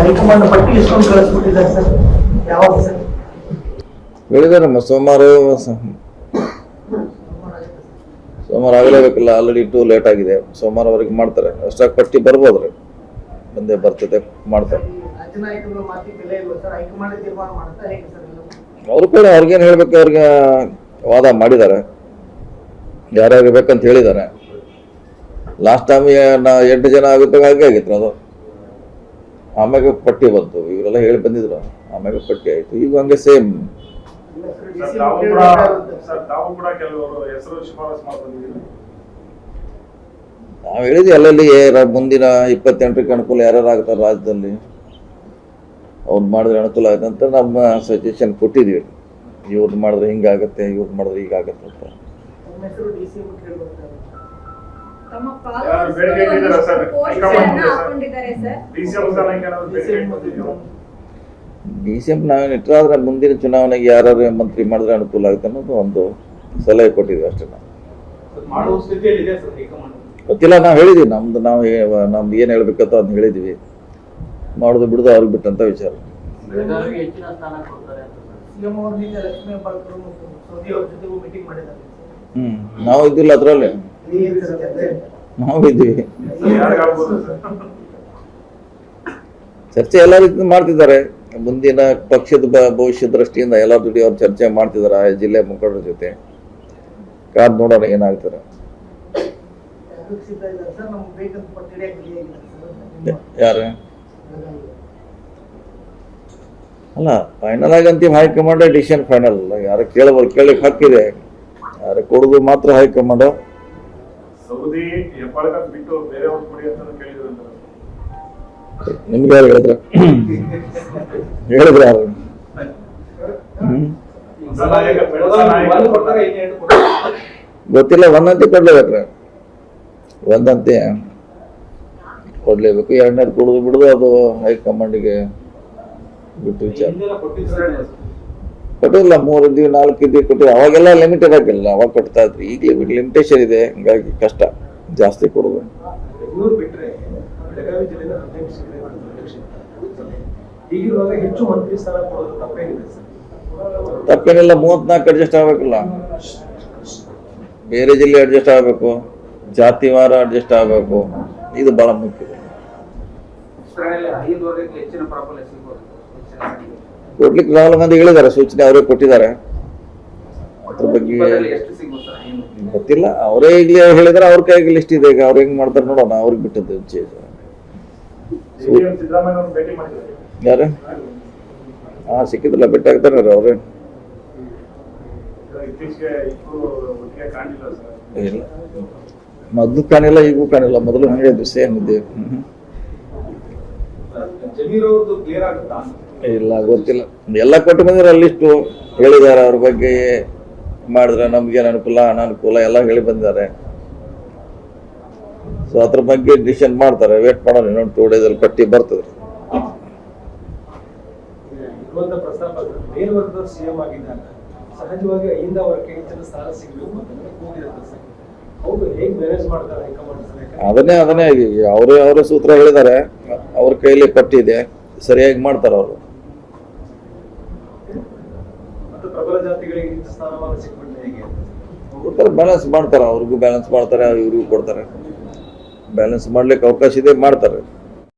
High command ಪಟ್ಟಿ ಇಸ್ಕೊಂಡು ಕಳಿಸ್ಬಿಟ್ಟಿದ್ದಾರೆ sir, ಯಾವಾಗ ಸರ್ ಹೇಳಿದಾರಮ್ಮ ಸೋಮವಾರ ಆಗಲೇಬೇಕಲ್ಲ, ಆಲ್ರೆಡಿ ಟೂ ಲೇಟ್ ಆಗಿದೆ. ಸೋಮವಾರವರೆಗೆ ಮಾಡ್ತಾರೆ, ಅಷ್ಟಾಗಿ ಪಟ್ಟಿ ಬರ್ಬೋದ್ರಿ, ಬಂದೇ ಬರ್ತದೆ, ಮಾಡ್ತಾರೆ. ಅವರು ಕೂಡ ಅವ್ರಿಗೇನು ಹೇಳ್ಬೇಕು, ಅವ್ರಿಗೆ ವಾದ ಮಾಡಿದ್ದಾರೆ, ಯಾರ್ಯಾರು ಬೇಕಂತ ಹೇಳಿದ್ದಾರೆ. ಲಾಸ್ಟ್ ಟೈಮ್ 8 ಜನ ಆಗುತ್ತೆ ಹಾಗೆ ಆಗಿತ್ತು ಅದು, ಆಮ್ಯಾಗ ಪಟ್ಟಿ ಬಂತು, ಇವರೆಲ್ಲ ಹೇಳಿ ಬಂದಿದ್ರು, ಆಮ್ಯಾಗ ಪಟ್ಟಿ ಆಯ್ತು. ಈಗ ಹಂಗೆ ಸೇಮ್ ನಾವು ಹೇಳಿದ್ವಿ ಅಲ್ಲಲ್ಲಿ ಮುಂದಿನ 28ಕ್ಕೆ ಅನುಕೂಲ ಯಾರ್ಯಾರು ಆಗ್ತಾರೆ ರಾಜ್ಯದಲ್ಲಿ, ಅವ್ರು ಮಾಡಿದ್ರೆ ಅನುಕೂಲ ಆಗುತ್ತೆ ಅಂತ ನಮ್ಮ ಸಜೆಷನ್ ಕೊಟ್ಟಿದ್ವಿ. ಇವ್ರದ್ದು ಮಾಡಿದ್ರೆ ಹಿಂಗಾಗತ್ತೆ, ಇವ್ರದ್ದು ಮಾಡಿದ್ರೆ ಹೀಗಾಗತ್ತೆ ಅಂತ. DCM ನಾವೇನು ಇಟ್ಟರಾದ್ರೆ ಮುಂದಿನ ಚುನಾವಣೆಗೆ ಯಾರು ಮಂತ್ರಿ ಮಾಡಿದ್ರೆ ಅನುಕೂಲ ಆಗುತ್ತೆ ಅನ್ನೋದು ಒಂದು ಸಲಹೆ ಕೊಟ್ಟಿದ್ವಿ ಅಷ್ಟೇ. ನಾವು ಗೊತ್ತಿಲ್ಲ, ನಾವು ಹೇಳಿದ್ವಿ ನಮ್ದು ಏನು ಹೇಳ್ಬೇಕಂತ ಅದನ್ನ ಹೇಳಿದ್ವಿ. ಮಾಡೋದು ಬಿಡೋದು ಅವ್ರಿಗೆ ಬಿಟ್ಟಂತ ವಿಚಾರ. ನಾವು ಇದ್ದಿಲ್ಲ ಅದ್ರಲ್ಲಿ, ನಾವು ಇದ್ವಿ. ಚರ್ಚೆ ಎಲ್ಲ ರೀತಿ ಮಾಡ್ತಿದ್ದಾರೆ. ಮುಂದಿನ ಪಕ್ಷದ ಭವಿಷ್ಯ ದೃಷ್ಟಿಯಿಂದ ಎಲ್ಲ ದುಡಿ ಅವ್ರು ಚರ್ಚೆ ಮಾಡ್ತಿದ್ದಾರೆ ಆ ಜಿಲ್ಲೆ ಮುಖಂಡರ ಜೊತೆ. ಕಾದ್ ನೋಡೋಣ ಏನಾಗ್ತಾರೆ. ಯಾರು ಅಲ್ಲ, ಫೈನಲ್ ಆಗಿ ಅಂತಿಮ ಹೈಕಮಾಂಡ್ ಡಿಸಿಷನ್ ಫೈನಲ್ ಅಲ್ಲ. ಯಾರು ಕೇಳಲಿಕ್ಕೆ ಹಕ್ಕಿದೆ, ಯಾರು ಕೊಡುದು ಮಾತ್ರ ಹೈಕಮಾಂಡ್. ನಿಮ್ಗೆ ಯಾರು ಹೇಳಿದ್ರ ಯಾರು ಗೊತ್ತಿಲ್ಲ. ಒಂದಂತೆ ಕೊಡ್ಲೇಬೇಕ್ರೆ, ಒಂದಂತೆ ಕೊಡ್ಲೇಬೇಕು. ಎರಡನೇದು ಕೊಡುದು ಬಿಡುದು ಅದು ಹೈಕಮಾಂಡಿಗೆ ಬಿಟ್ಟು ವಿಚಾರ. ಕೊಟ್ಟಿಲ್ಲ, 3 ಇದ್ದೀವಿ 4 ಇದ್ದೀವಿ ಕೊಟ್ಟಿವಿ. ಅವಾಗೆಲ್ಲ ಲಿಮಿಟೆಡ್ ಆಗಿಲ್ಲ, ಅವಾಗ ಕೊಡ್ತಾ ಇದ್ರಿ. ಈಗ ಲಿಮಿಟೇಷನ್ ಇದೆ, ಹಿಂಗಾಗಿ ಕಷ್ಟ ಜಾಸ್ತಿ ಕೊಡುದು. ತಪ್ಪೇನಿಲ್ಲ, 34 ಅಡ್ಜಸ್ಟ್ ಆಗ್ಬೇಕಲ್ಲ. ಬೇರೆ ಜಿಲ್ಲೆ ಅಡ್ಜಸ್ಟ್ ಆಗಬೇಕು, ಜಾತಿವಾರ ಅಡ್ಜಸ್ಟ್ ಆಗಬೇಕು, ಇದು ಬಹಳ ಮುಖ್ಯ. ಕೊಡ್ಲಿಕ್ಕೆ ರಾಹುಲ್ ಗಾಂಧಿ ಹೇಳಿದ್ದಾರೆ, ಸೂಚನೆ ಅವರೇ ಕೊಟ್ಟಿದ್ದಾರೆ. ಅದ್ರ ಬಗ್ಗೆ ಗೊತ್ತಿಲ್ಲ, ಅವರೇ ಈಗಲೇ ಹೇಳಿದ್ರೆ ಅವ್ರ ಕೈಗೆ ಲಿಸ್ಟ್ ಇದೆ. ಈಗ ಅವ್ರು ಹೆಂಗ್ ಮಾಡ್ತಾರೆ ನೋಡೋಣ, ಅವ್ರಿಗೆ ಬಿಟ್ಟದ್ದು. ಯಾರು ಸಿಕ್ಕಿದ್ರಲ್ಲ, ಭೇಟಿ ಆಗ್ತಾರೆ ಅವ್ರೆ. ಇಲ್ಲ, ಮೊದ್ಲು ಕಾಣಿಲ್ಲ, ಈಗೂ ಕಾಣಿಲ್ಲ. ಮೊದಲು ಹಂಗೆ ಸೇಮ್ ಇದೆ. ಇಲ್ಲ, ಗೊತ್ತಿಲ್ಲ. ಎಲ್ಲ ಕೊಟ್ಟು ಬಂದಿರ ಲಿಸ್ಟು ಹೇಳಿದ್ದಾರೆ. ಅವ್ರ ಬಗ್ಗೆ ಮಾಡಿದ್ರೆ ನಮ್ಗೇನು ಅನುಕೂಲ ಅನಾನುಕೂಲ ಎಲ್ಲ ಹೇಳಿ ಬಂದಿದ್ದಾರೆ. ಸೊ ಅದ್ರ ಬಗ್ಗೆ ಡಿಸಿಷನ್ ಮಾಡ್ತಾರೆ. ವೇಟ್ ಮಾಡೋಣ, ಇನ್ನೊಂದು 2 ಡೇಸಲ್ಲಿ ಪಟ್ಟಿ ಬರ್ತದೆ. ಅದನ್ನೇ ಅವರೇ ಸೂತ್ರ ಹೇಳಿದ್ದಾರೆ. ಅವ್ರ ಕೈಲಿ ಪಟ್ಟಿ ಇದೆ, ಸರಿಯಾಗಿ ಮಾಡ್ತಾರೆ ಅವರು. ಬ್ಯಾಲೆನ್ಸ್ ಮಾಡ್ತಾರೆ, ಅವ್ರಿಗೂ ಬ್ಯಾಲೆನ್ಸ್ ಮಾಡ್ತಾರೆ, ಇವ್ರಿಗೂ ಕೊಡ್ತಾರೆ. ಬ್ಯಾಲೆನ್ಸ್ ಮಾಡ್ಲಿಕ್ಕೆ ಅವಕಾಶ ಇದೆ, ಮಾಡ್ತಾರೆ.